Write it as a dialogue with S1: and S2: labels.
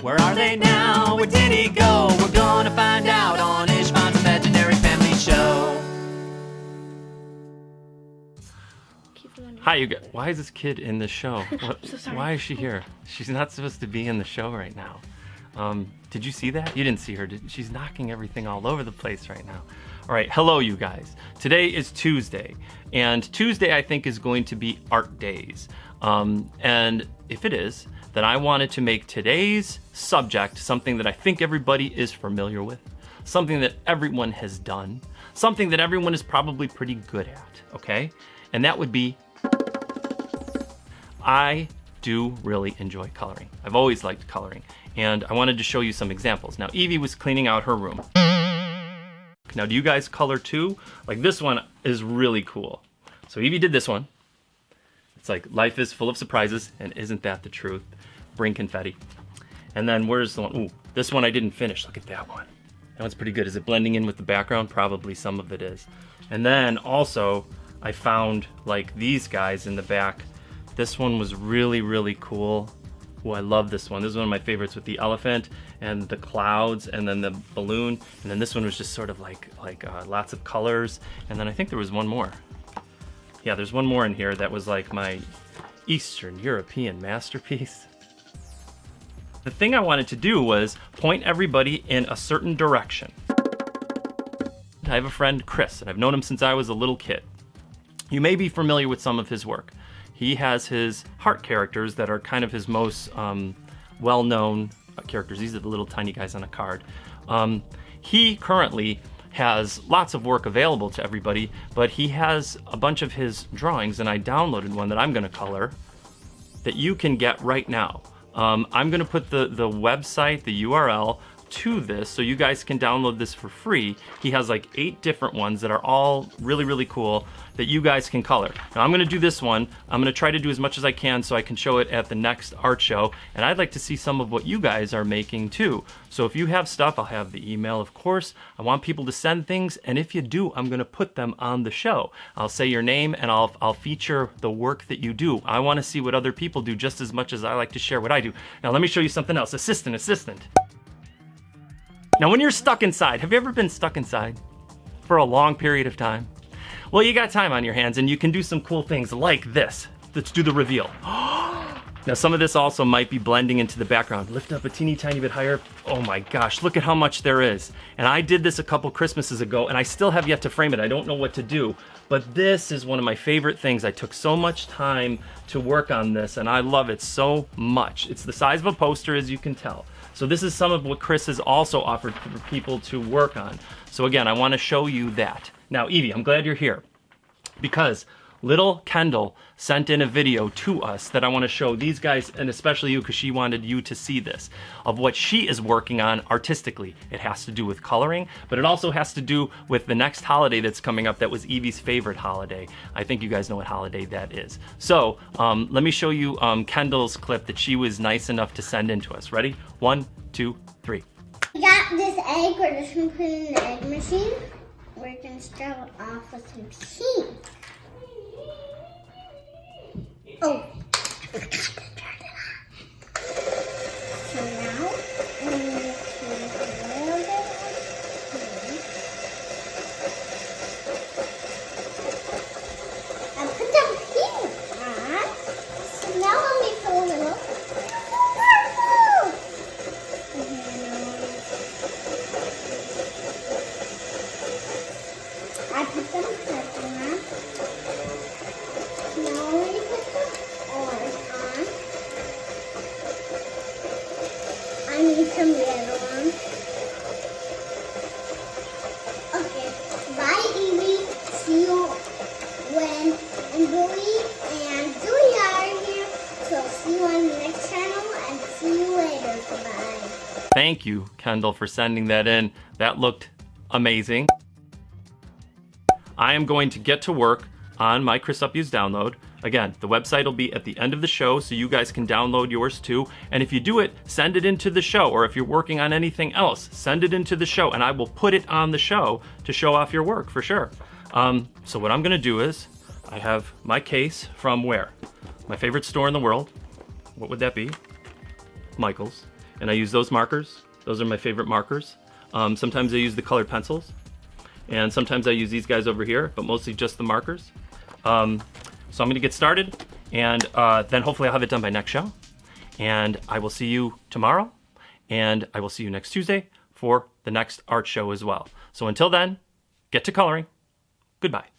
S1: Where are they now? Where did he go? We're gonna find out on Istvan's Imaginary Family Show.
S2: Hi, you guys. Why is this kid in the show? What,
S3: So sorry.
S2: why is she here? She's not supposed to be in the show right now. Did you see that? You didn't see her. She's knocking everything all over the place right now. All right, hello you guys. Today is Tuesday, and Tuesday I think is going to be art days. And if it is, then I wanted to make today's subject something that I think everybody is familiar with, something that everyone has done, something that everyone is probably pretty good at, okay? And that would be, I do really enjoy coloring. I've always liked coloring, and I wanted to show you some examples. Now, Evie was cleaning out her room. Now, do you guys color too? Like this one is really cool. So Evie did this one. It's like, life is full of surprises, and isn't that the truth? Bring confetti. And then where's the one? Ooh, this one I didn't finish. Look at that one. That one's pretty good. Is it blending in with the background? Probably some of it is. And then also, I found like these guys in the back. This one was really, really cool. Oh, I love this one. This is one of my favorites with the elephant and the clouds and then the balloon. And then this one was just sort of like lots of colors. And then I think there was one more. Yeah, there's one more in here that was like my Eastern European masterpiece. The thing I wanted to do was point everybody in a certain direction. I have a friend, Chris, and I've known him since I was a little kid. You may be familiar with some of his work. He has his heart characters that are kind of his most well-known characters. These are the little tiny guys on a card. He currently has lots of work available to everybody, but he has a bunch of his drawings, and I downloaded one that I'm gonna color that you can get right now. I'm gonna put the website, the URL to this so you guys can download this for free. He has like 8 different ones that are all really, really cool that you guys can color. Now I'm gonna do this one. I'm gonna try to do as much as I can so I can show it at the next art show, and I'd like to see some of what you guys are making too. So if you have stuff, I'll have the email, of course. I want people to send things, and if you do, I'm gonna put them on the show. I'll say your name and I'll feature the work that you do. I wanna see what other people do just as much as I like to share what I do. Now let me show you something else. Assistant. Now when you're stuck inside, have you ever been stuck inside for a long period of time? Well, you got time on your hands and you can do some cool things like this. Let's do the reveal. Now some of this also might be blending into the background. Lift up a teeny tiny bit higher. Oh my gosh, look at how much there is. And I did this a couple Christmases ago and I still have yet to frame it. I don't know what to do, but this is one of my favorite things. I took so much time to work on this and I love it so much. It's the size of a poster, as you can tell. So this is some of what Chris has also offered for people to work on. So again, I want to show you that. Now, Evie, I'm glad you're here because little Kendall sent in a video to us that I want to show these guys, and especially you because she wanted you to see this, of what she is working on artistically. It has to do with coloring, but it also has to do with the next holiday that's coming up that was Evie's favorite holiday. I think you guys know what holiday that is. So let me show you Kendall's clip that she was nice enough to send in to us. Ready? 1, 2, 3.
S4: We got this egg. We're just going to put it in the egg machine. We're going to start off with some pink. Oh, I forgot to turn it on. So now, we need to put a little bit of pink. And put some pink on. So now let me put a little purple. I put some purple on. Now we put the orange on. I need some yellow on. Okay, bye Evie. See you when and Zoe are here. So see you on the next channel and see you later. Bye.
S2: Thank you, Kendall, for sending that in. That looked amazing. I am going to get to work on my Chris Upuse download. Again, the website will be at the end of the show so you guys can download yours too. And if you do it, send it into the show, or if you're working on anything else, send it into the show and I will put it on the show to show off your work for sure. So what I'm gonna do is, I have my case from where? My favorite store in the world. What would that be? Michael's. and I use those markers. Those are my favorite markers. Sometimes I use the colored pencils, and sometimes I use these guys over here, but mostly just the markers. So I'm gonna get started, and then hopefully I'll have it done by next show. And I will see you tomorrow, and I will see you next Tuesday for the next art show as well. So until then, get to coloring. Goodbye.